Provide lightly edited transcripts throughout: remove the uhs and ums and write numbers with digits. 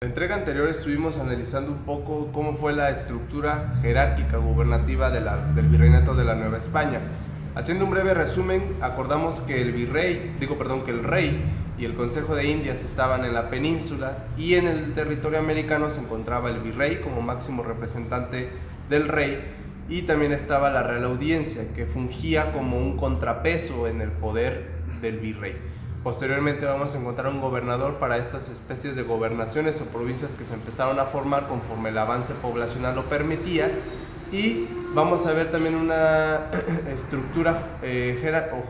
En la entrega anterior estuvimos analizando un poco cómo fue la estructura jerárquica gubernativa del Virreinato de la Nueva España. Haciendo un breve resumen, acordamos que que el rey y el Consejo de Indias estaban en la península y en el territorio americano se encontraba el virrey como máximo representante del rey, y también estaba la Real Audiencia, que fungía como un contrapeso en el poder del virrey. Posteriormente vamos a encontrar un gobernador para estas especies de gobernaciones o provincias que se empezaron a formar conforme el avance poblacional lo permitía, y vamos a ver también una estructura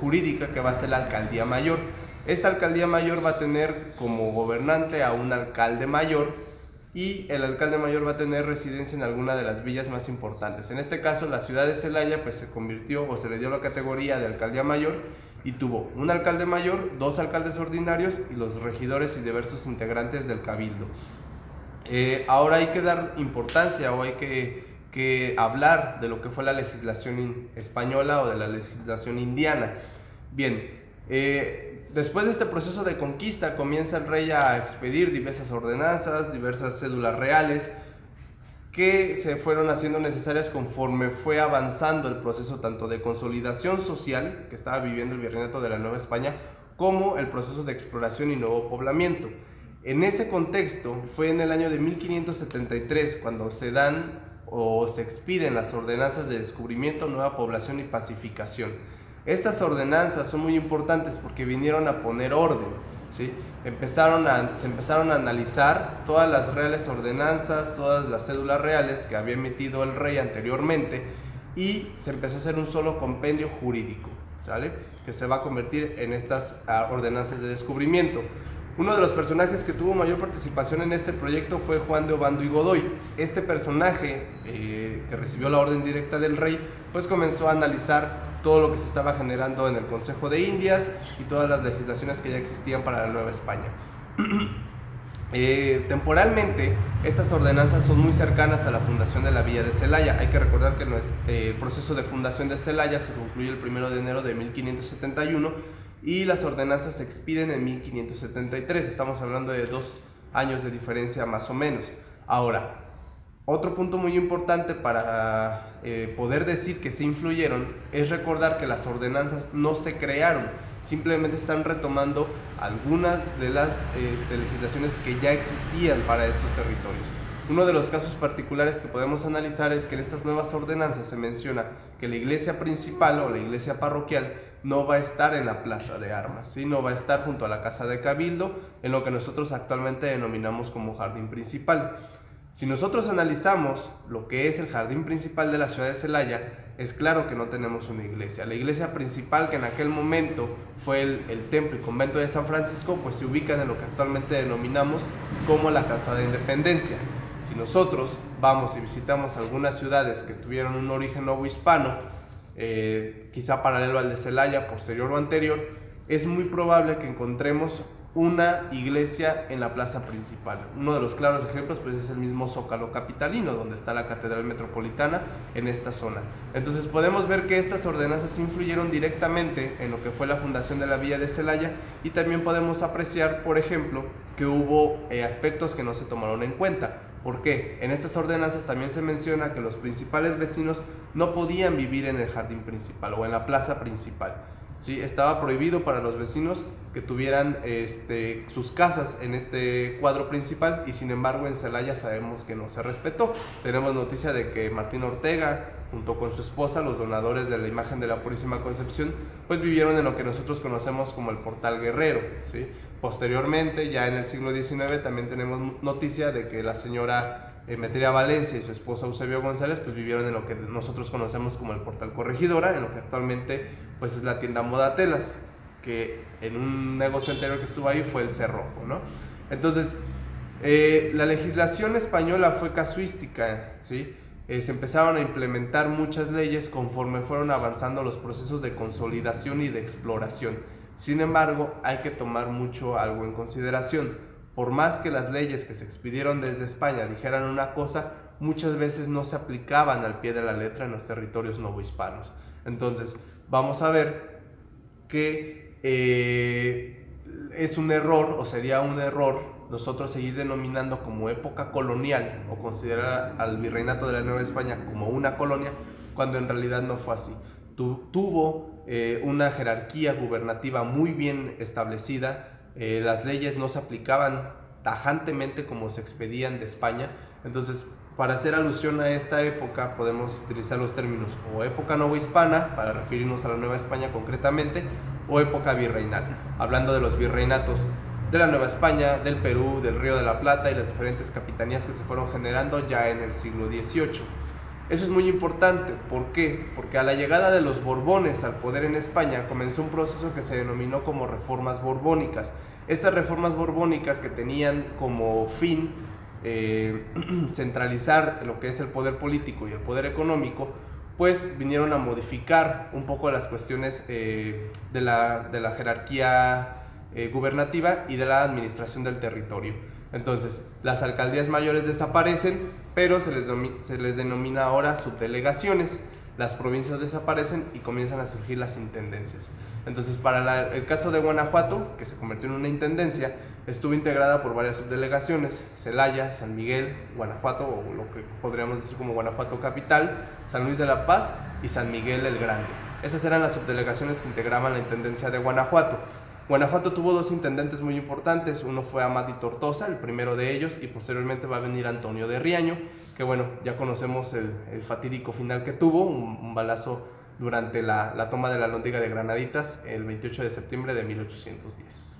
jurídica que va a ser la alcaldía mayor. Esta alcaldía mayor va a tener como gobernante a un alcalde mayor, y el alcalde mayor va a tener residencia en alguna de las villas más importantes. En este caso, la ciudad de Celaya pues se convirtió o se le dio la categoría de alcaldía mayor y tuvo un alcalde mayor, dos alcaldes ordinarios y los regidores y diversos integrantes del cabildo. Ahora hay que dar importancia o hay que hablar de lo que fue la legislación española o de la legislación indiana. Bien, después de este proceso de conquista comienza el rey a expedir diversas ordenanzas, diversas cédulas reales que se fueron haciendo necesarias conforme fue avanzando el proceso tanto de consolidación social que estaba viviendo el Virreinato de la Nueva España, como el proceso de exploración y nuevo poblamiento. En ese contexto fue en el año de 1573 cuando se dan o se expiden las ordenanzas de descubrimiento, nueva población y pacificación. Estas ordenanzas son muy importantes porque vinieron a poner orden, ¿sí? Se empezaron a analizar todas las reales ordenanzas, todas las cédulas reales que había emitido el rey anteriormente, y se empezó a hacer un solo compendio jurídico, ¿sale? Que se va a convertir en estas ordenanzas de descubrimiento. Uno de los personajes que tuvo mayor participación en este proyecto fue Juan de Obando y Godoy. Este personaje, que recibió la orden directa del rey, pues comenzó a analizar todo lo que se estaba generando en el Consejo de Indias y todas las legislaciones que ya existían para la Nueva España. Temporalmente, estas ordenanzas son muy cercanas a la fundación de la villa de Celaya. Hay que recordar que el proceso de fundación de Celaya se concluye el 1 de enero de 1571 y las ordenanzas se expiden en 1573. Estamos hablando de 2 años de diferencia más o menos. Ahora, otro punto muy importante para poder decir que se influyeron es recordar que las ordenanzas no se crearon, simplemente están retomando algunas de las legislaciones que ya existían para estos territorios. Uno de los casos particulares que podemos analizar es que en estas nuevas ordenanzas se menciona que la iglesia principal o la iglesia parroquial no va a estar en la plaza de armas, ¿sí? No va a estar junto a la casa de cabildo, en lo que nosotros actualmente denominamos como jardín principal. Si nosotros analizamos lo que es el jardín principal de la ciudad de Celaya, es claro que no tenemos una iglesia. La iglesia principal, que en aquel momento fue el templo y convento de San Francisco, pues se ubica en lo que actualmente denominamos como la Calzada de Independencia. Si nosotros vamos y visitamos algunas ciudades que tuvieron un origen novohispano, quizá paralelo al de Celaya, posterior o anterior, es muy probable que encontremos una iglesia en la plaza principal. Uno de los claros ejemplos pues es el mismo Zócalo capitalino, donde está la Catedral Metropolitana en esta zona. Entonces podemos ver que estas ordenanzas influyeron directamente en lo que fue la fundación de la villa de Celaya, y también podemos apreciar, por ejemplo, que hubo aspectos que no se tomaron en cuenta. ¿Por qué? En estas ordenanzas también se menciona que los principales vecinos no podían vivir en el jardín principal o en la plaza principal. ¿Sí? Estaba prohibido para los vecinos que tuvieran sus casas en este cuadro principal, y sin embargo en Celaya sabemos que no se respetó. Tenemos noticia de que Martín Ortega, junto con su esposa, los donadores de la imagen de la Purísima Concepción, pues vivieron en lo que nosotros conocemos como el Portal Guerrero, ¿sí? Posteriormente, ya en el siglo XIX, también tenemos noticia de que la señora Emetria Valencia y su esposo Eusebio González pues vivieron en lo que nosotros conocemos como el Portal Corregidora, en lo que actualmente pues es la tienda Moda Telas, que en un negocio anterior que estuvo ahí fue el Cerrojo, ¿no? Entonces, la legislación española fue casuística, ¿sí? Se empezaron a implementar muchas leyes conforme fueron avanzando los procesos de consolidación y de exploración. Sin embargo, hay que tomar mucho algo en consideración. Por más que las leyes que se expidieron desde España dijeran una cosa, muchas veces no se aplicaban al pie de la letra en los territorios novohispanos. Entonces, vamos a ver que es un error, o sería un error, nosotros seguir denominando como época colonial o considerar al virreinato de la Nueva España como una colonia, cuando en realidad no fue así. Tuvo una jerarquía gubernativa muy bien establecida, las leyes no se aplicaban tajantemente como se expedían de España. Entonces, para hacer alusión a esta época podemos utilizar los términos o época novohispana para referirnos a la Nueva España concretamente, o época virreinal, hablando de los virreinatos de la Nueva España, del Perú, del Río de la Plata y las diferentes capitanías que se fueron generando ya en el siglo XVIII. Eso es muy importante. ¿Por qué? Porque a la llegada de los Borbones al poder en España comenzó un proceso que se denominó como reformas borbónicas. Estas reformas borbónicas, que tenían como fin centralizar lo que es el poder político y el poder económico, pues vinieron a modificar un poco las cuestiones de la jerarquía gubernativa y de la administración del territorio. Entonces, las alcaldías mayores desaparecen, pero se les denomina ahora subdelegaciones. Las provincias desaparecen y comienzan a surgir las intendencias. Entonces, para el caso de Guanajuato, que se convirtió en una intendencia, estuvo integrada por varias subdelegaciones: Celaya, San Miguel, Guanajuato, o lo que podríamos decir como Guanajuato capital, San Luis de la Paz y San Miguel el Grande. Esas eran las subdelegaciones que integraban la intendencia de Guanajuato. Guanajuato tuvo dos intendentes muy importantes. Uno fue Amadi Tortosa, el primero de ellos, y posteriormente va a venir Antonio de Riaño, que bueno, ya conocemos el fatídico final que tuvo, un balazo durante la toma de la Alhóndiga de Granaditas el 28 de septiembre de 1810.